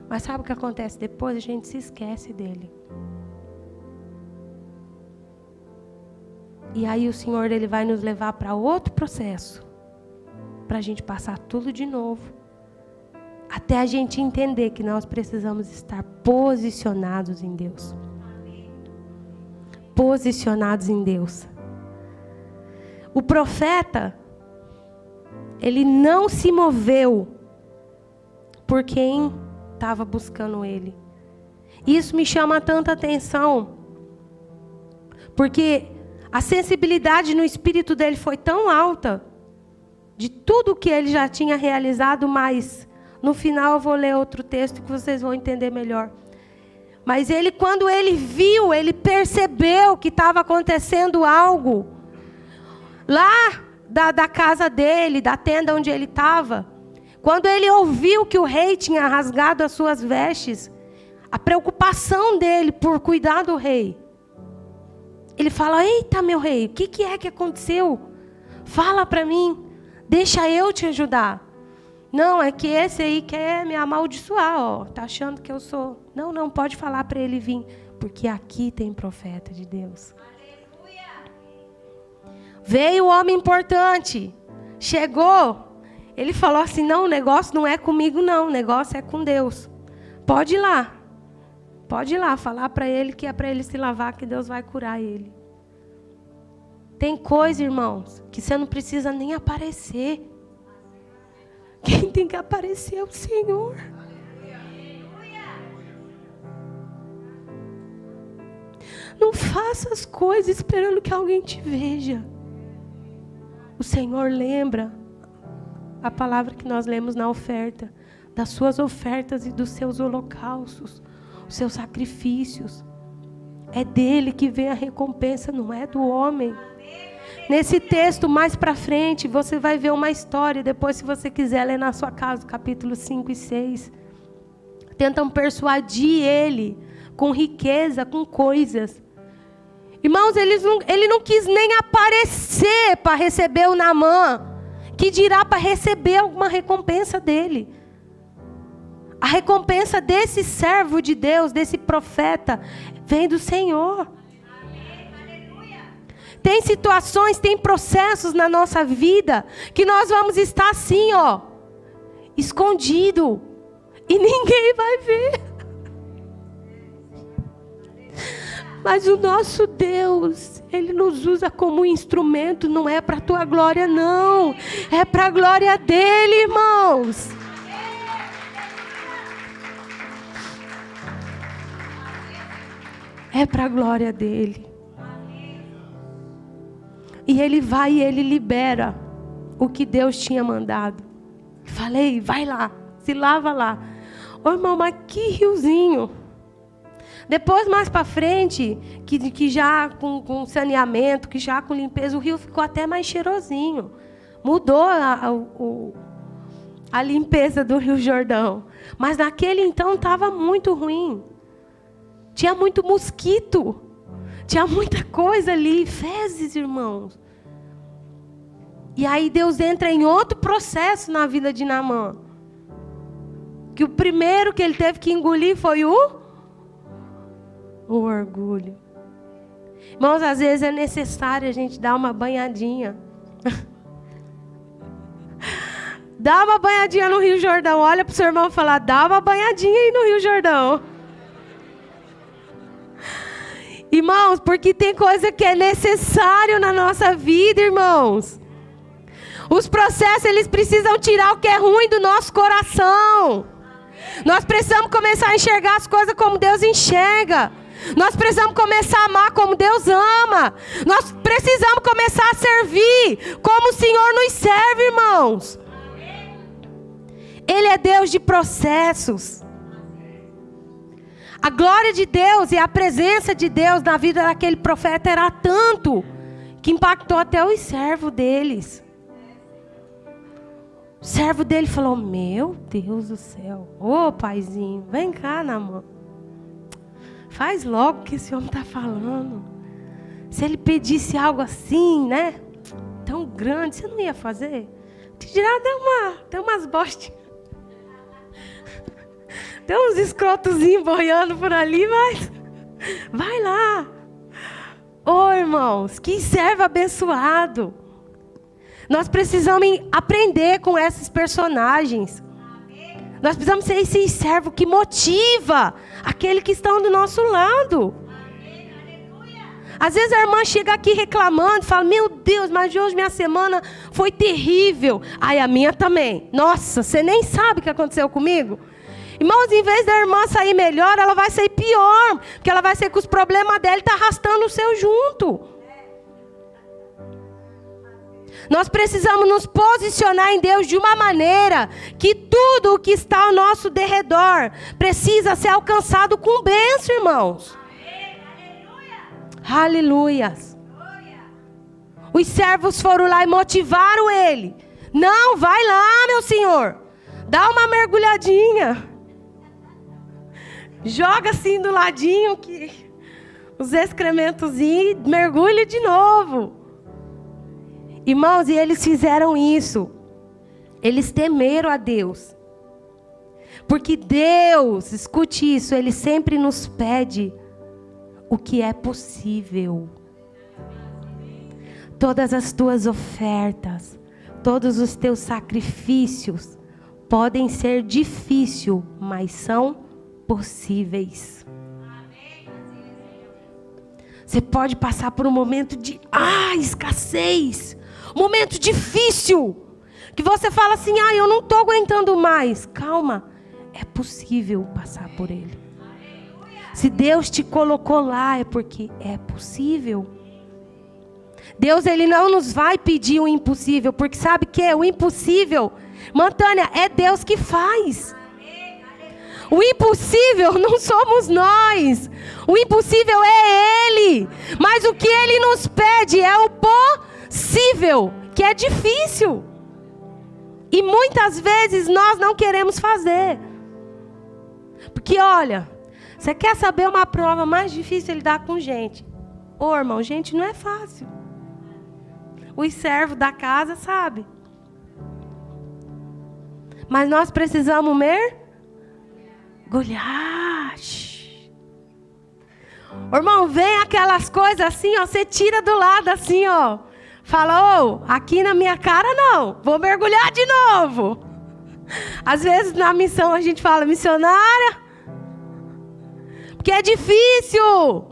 Mas sabe o que acontece depois? A gente se esquece dele. E aí o Senhor, Ele vai nos levar para outro processo. Para a gente passar tudo de novo. Até a gente entender que nós precisamos estar posicionados em Deus. Posicionados em Deus. O profeta, ele não se moveu por quem estava buscando ele. Isso me chama tanta atenção, porque a sensibilidade no espírito dele foi tão alta, de tudo que ele já tinha realizado, mas no final eu vou ler outro texto que vocês vão entender melhor. Mas ele, quando ele viu, ele percebeu que estava acontecendo algo lá da casa dele, da tenda onde ele estava. Quando ele ouviu que o rei tinha rasgado as suas vestes, a preocupação dele por cuidar do rei. Ele fala: eita, meu rei, o que é que aconteceu? Fala para mim, deixa eu te ajudar. Não, é que esse aí quer me amaldiçoar, ó. Tá achando que eu sou... Não, pode falar para ele vir, porque aqui tem profeta de Deus. Aleluia. Veio o homem importante, chegou, ele falou assim: não, o negócio não é comigo não, o negócio é com Deus. Pode ir lá, falar para ele que é para ele se lavar, que Deus vai curar ele. Tem coisa, irmãos, que você não precisa nem aparecer. Quem tem que aparecer é o Senhor. Não faça as coisas esperando que alguém te veja. O Senhor lembra a palavra que nós lemos na oferta, das suas ofertas e dos seus holocaustos, os seus sacrifícios. É dele que vem a recompensa, não é do homem. Nesse texto, mais para frente, você vai ver uma história. Depois, se você quiser ler na sua casa, capítulo 5 e 6. Tentam persuadir ele com riqueza, com coisas. Irmãos, ele não quis nem aparecer para receber o Naamã, que dirá para receber alguma recompensa dele. A recompensa desse servo de Deus, desse profeta, vem do Senhor. Tem situações, tem processos na nossa vida que nós vamos estar assim, ó, escondido, e ninguém vai ver. Mas o nosso Deus, Ele nos usa como um instrumento, não é para a tua glória, não. É para a glória dEle, irmãos. É para a glória dEle. E ele vai e ele libera o que Deus tinha mandado. Falei, vai lá, se lava lá. Ô irmão, mas que riozinho. Depois, mais para frente, que já com saneamento, que já com limpeza, o rio ficou até mais cheirosinho. Mudou a limpeza do Rio Jordão. Mas naquele então estava muito ruim. Tinha muito mosquito. Tinha muita coisa ali, fezes, irmãos. E aí Deus entra em outro processo na vida de Naamã. Que o primeiro que ele teve que engolir foi o orgulho. Irmãos, às vezes é necessário a gente dar uma banhadinha. Dá uma banhadinha no Rio Jordão. Olha para o seu irmão e fala: dá uma banhadinha aí no Rio Jordão. Irmãos, porque tem coisa que é necessário na nossa vida, irmãos. Os processos, eles precisam tirar o que é ruim do nosso coração. Nós precisamos começar a enxergar as coisas como Deus enxerga. Nós precisamos começar a amar como Deus ama. Nós precisamos começar a servir como o Senhor nos serve, irmãos. Ele é Deus de processos. A glória de Deus e a presença de Deus na vida daquele profeta era tanto que impactou até os servos deles. O servo dele falou: meu Deus do céu, ô paizinho, vem cá, Naamã. Faz logo o que esse homem está falando. Se ele pedisse algo assim, né, tão grande, você não ia fazer? Te dirá, deu umas bostas. Tem uns escrotozinhos boiando por ali, mas vai lá. Ô irmãos, que servo abençoado. Nós precisamos aprender com esses personagens. Nós precisamos ser esse servo que motiva aquele que estão do nosso lado. Às vezes a irmã chega aqui reclamando, fala: meu Deus, mas hoje minha semana foi terrível. Ai, a minha também. Nossa, você nem sabe o que aconteceu comigo. Irmãos, em vez da irmã sair melhor, ela vai sair pior. Porque ela vai sair com os problemas dela e está arrastando o seu junto. Nós precisamos nos posicionar em Deus de uma maneira que tudo o que está ao nosso derredor precisa ser alcançado com bênção, irmãos. Aleluias. Os servos foram lá e motivaram ele. Não, vai lá, meu senhor. Dá uma mergulhadinha. Joga assim do ladinho que os excrementozinhos, mergulha de novo. Irmãos, e eles fizeram isso. Eles temeram a Deus. Porque Deus, escute isso, Ele sempre nos pede o que é possível. Todas as tuas ofertas, todos os teus sacrifícios podem ser difíceis, mas são possíveis. Você pode passar por um momento de escassez, um momento difícil, que você fala assim: eu não estou aguentando mais. Calma, é possível passar por ele. Se Deus te colocou lá, é porque é possível. Deus, Ele não nos vai pedir o impossível, porque sabe que o impossível, Tânia, é Deus que faz. O impossível não somos nós. O impossível é Ele. Mas o que Ele nos pede é o possível, que é difícil. E muitas vezes nós não queremos fazer. Porque olha, você quer saber uma prova mais difícil é lidar com gente? Ô irmão, gente não é fácil. Os servos da casa sabem. Mas nós precisamos mergulhar. Irmão, vem aquelas coisas assim, ó, você tira do lado assim, ó. Fala: aqui na minha cara não, vou mergulhar de novo. Às vezes na missão a gente fala: missionária, porque é difícil,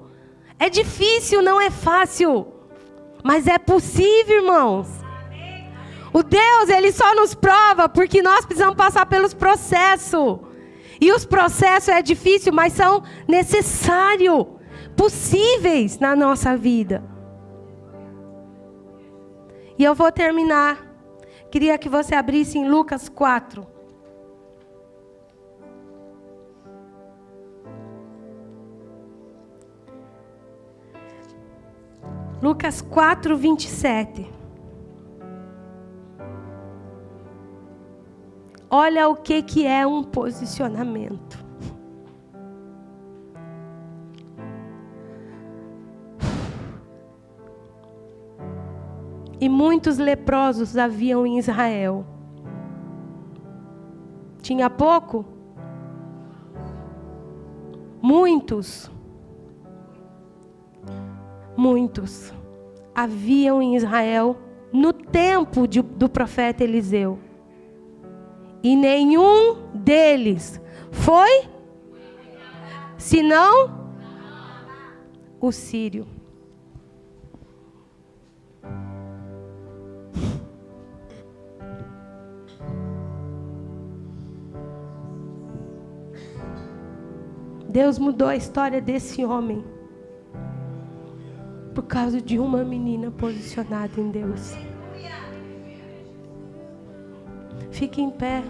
não é fácil, mas é possível, irmãos. O Deus, Ele só nos prova porque nós precisamos passar pelos processos. E os processos é difícil, mas são necessários, possíveis na nossa vida. E eu vou terminar. Queria que você abrisse em Lucas 4. Lucas 4, 27. Olha o que é um posicionamento. E muitos leprosos haviam em Israel. Tinha pouco? Muitos haviam em Israel no tempo do profeta Eliseu. E nenhum deles foi, senão o sírio. Deus mudou a história desse homem por causa de uma menina posicionada em Deus. Fique em pé.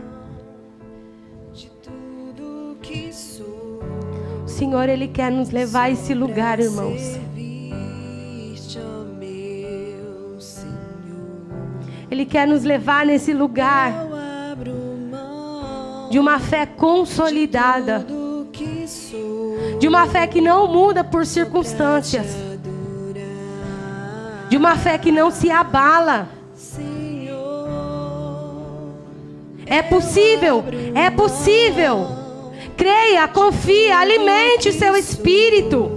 O Senhor, Ele quer nos levar a esse lugar, irmãos. Ele quer nos levar nesse lugar de uma fé consolidada, de uma fé que não muda por circunstâncias, de uma fé que não se abala. É possível, é possível. Creia, confia, alimente o seu espírito.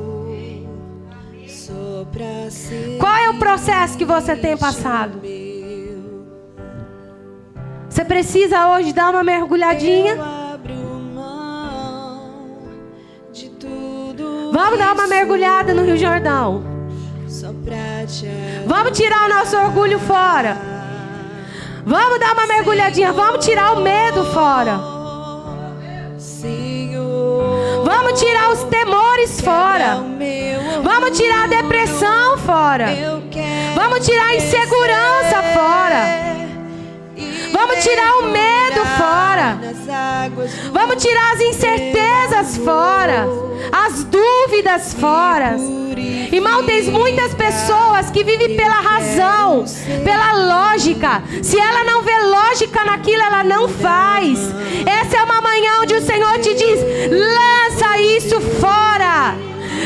Qual é o processo que você tem passado? Você precisa hoje dar uma mergulhadinha? Vamos dar uma mergulhada no Rio Jordão. Vamos tirar o nosso orgulho fora. Vamos dar uma mergulhadinha. Vamos tirar o medo fora. Vamos tirar os temores fora. Vamos tirar a depressão fora. Vamos tirar a insegurança fora. Vamos tirar o medo fora. Vamos tirar as incertezas fora. As dúvidas fora. Irmão, tem muitas pessoas que vivem pela razão, pela lógica. Se ela não vê lógica naquilo, ela não faz. Essa é uma manhã onde o Senhor te diz: lança isso fora.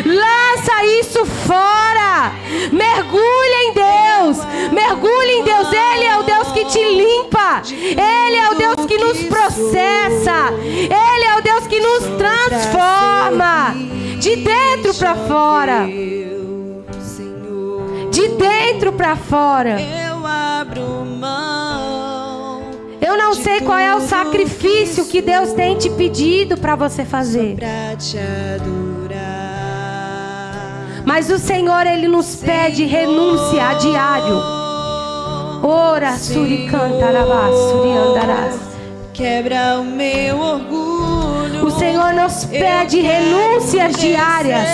Lança isso fora. Mergulha em Deus. Mergulha em Deus. Ele é o Deus que te limpa. Ele é o Deus que nos processa. Ele é o Deus que nos transforma. De dentro para fora. De dentro para fora. Eu não sei qual é o sacrifício que Deus tem te pedido para você fazer. Mas o Senhor, Ele nos pede renúncia a diário. Ora, suricanta, suriandarás. Quebra o meu orgulho. O Senhor nos pede renúncias diárias,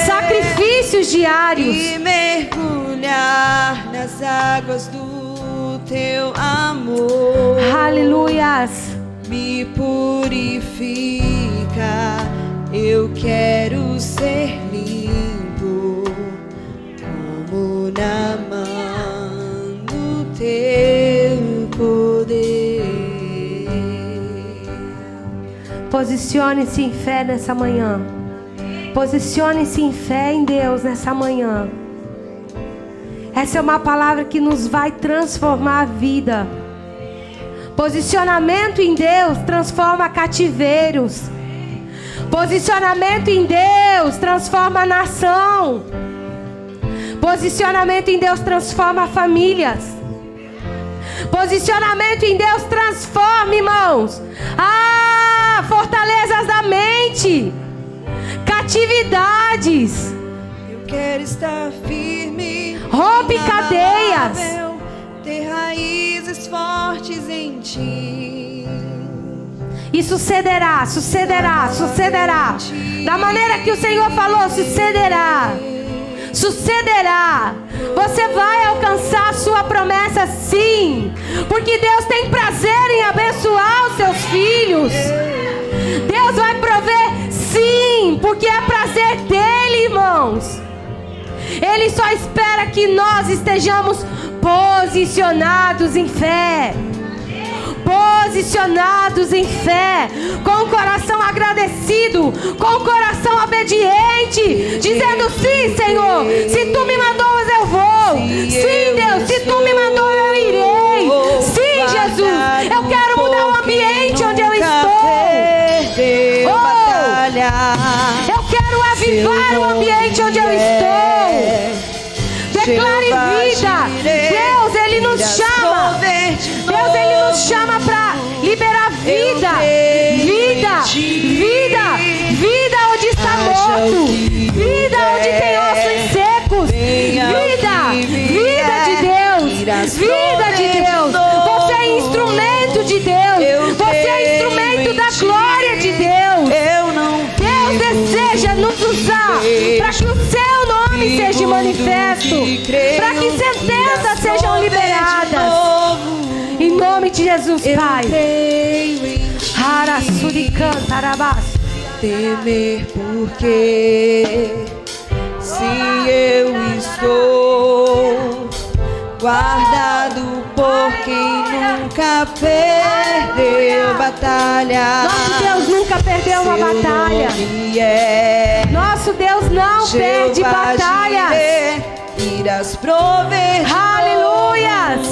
sacrifícios diários. E mergulhar nas águas do teu amor. Aleluias. Me purifica. Eu quero ser limpo, como na mão do teu poder. Posicione-se em fé nessa manhã. Posicione-se em fé em Deus nessa manhã. Essa é uma palavra que nos vai transformar a vida. Posicionamento em Deus transforma cativeiros. Posicionamento em Deus transforma a nação. Posicionamento em Deus transforma famílias. Posicionamento em Deus transforma, irmãos, fortalezas da mente, catividades. Eu quero estar firme, rompe cadeias, ter raízes fortes em ti. E sucederá, sucederá, sucederá. Da maneira que o Senhor falou, sucederá. Sucederá. Você vai alcançar a sua promessa, sim. Porque Deus tem prazer em abençoar os seus filhos. Deus vai prover, sim. Porque é prazer dele, irmãos. Ele só espera que nós estejamos posicionados em fé. Posicionados em fé, com o coração agradecido, com o coração obediente, dizendo: sim, Senhor, se tu me mandou, eu vou. Sim, Deus, se tu me mandou, eu irei. Sim, Jesus, eu quero mudar o ambiente onde eu estou. Eu quero avivar o ambiente onde eu estou. Declare vida. Deus, Ele nos chama. Deus, Ele nos chama para liberar vida. Vida, vida, vida onde está morto. Vida onde tem ossos secos. Vida, vida de Deus. Vida de Deus. Você é instrumento de Deus. Você é instrumento da glória de Deus. Deus seja manifesto, para que sentenças sejam liberadas. Em nome de Jesus, Pai. Temer porque se eu estou guardado por quem nunca perdeu batalha. Nosso Deus nunca perdeu uma batalha. Nosso Deus não perde batalhas. Irás prover. Aleluias.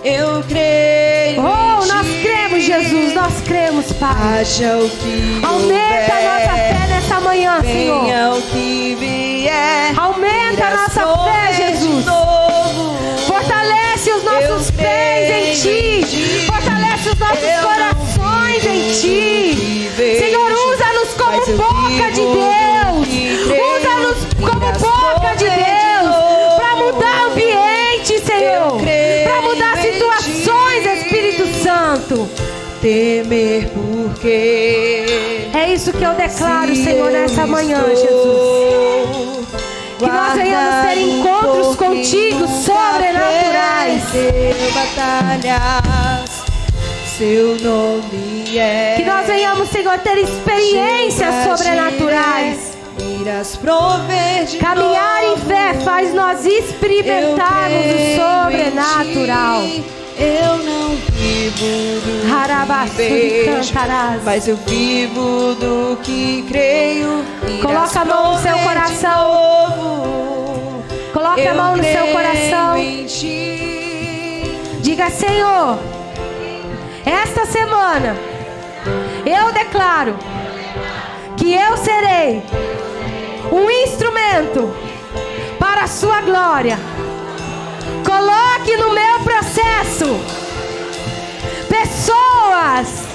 Eu creio. Oh, nós cremos, Jesus, nós cremos, Pai. Haja o que aumenta a nossa fé nessa manhã, Senhor. Venha o que vier. Aumenta a nossa fé, Jesus. Fortalece os nossos pés em Ti. Fortalece os nossos corações em Ti. Senhor, usa-nos como boca de Deus. Usa-nos como boca de Deus para mudar o ambiente, Senhor. Para mudar situações, Espírito Santo. Temer porque é isso que eu declaro, Senhor, nessa manhã, Jesus. Que nós venhamos ter encontros contigo sobrenaturais. Batalhas, seu nome é. Que nós venhamos, Senhor, ter experiências sobrenaturais. Irás prover de caminhar em fé faz nós experimentarmos o sobrenatural. Eu não vivo do que vejo, mas eu vivo do que creio. Coloca a mão no seu coração. Coloca a mão no seu coração. Diga: Senhor, esta semana eu declaro que eu serei um instrumento para a sua glória. Coloque no meu processo pessoas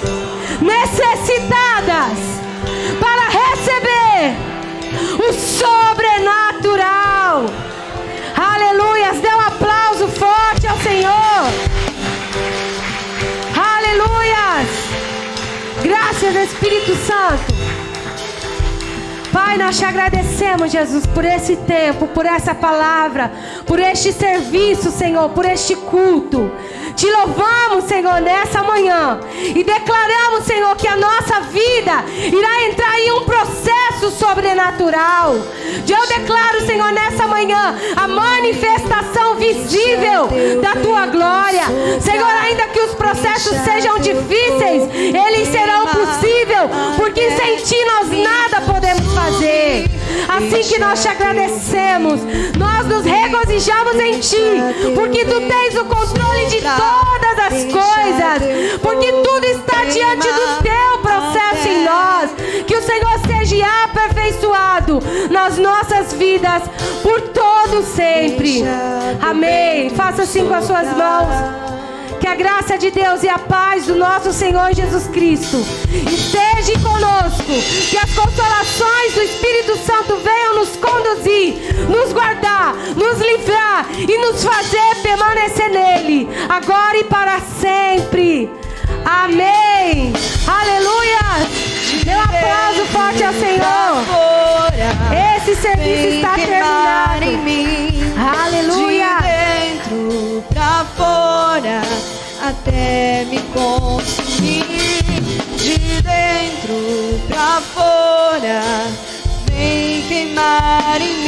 necessitadas para receber o sobrenatural. Aleluias, dê um aplauso forte ao Senhor. Aleluias, graças Espírito Santo. Pai, nós te agradecemos, Jesus, por esse tempo, por essa palavra, por este serviço, Senhor, por este culto. Te louvamos, Senhor, nessa manhã e declaramos, Senhor, que a nossa vida irá entrar em um processo sobrenatural. Eu declaro, Senhor, nessa manhã a manifestação visível da Tua glória. Senhor, ainda que os processos sejam difíceis, eles serão possíveis, porque sem Ti nós nada podemos fazer. Assim que nós te agradecemos, nós nos regozijamos em Ti, porque Tu tens o controle de todas as coisas, porque tudo está diante do Teu processo em nós. Que o Senhor seja aperfeiçoado nas nossas vidas por todo sempre. Amém. Faça assim com as suas mãos. Que a graça de Deus e a paz do nosso Senhor Jesus Cristo esteja conosco. Que as consolações do Espírito Santo venham nos conduzir, nos guardar, nos livrar e nos fazer permanecer nele, agora e para sempre. Amém. Aleluia. Dê um aplauso forte ao Senhor. Esse serviço está terminado. Aleluia. De dentro pra fora, até me consumir. De dentro pra fora, vem queimar em mim.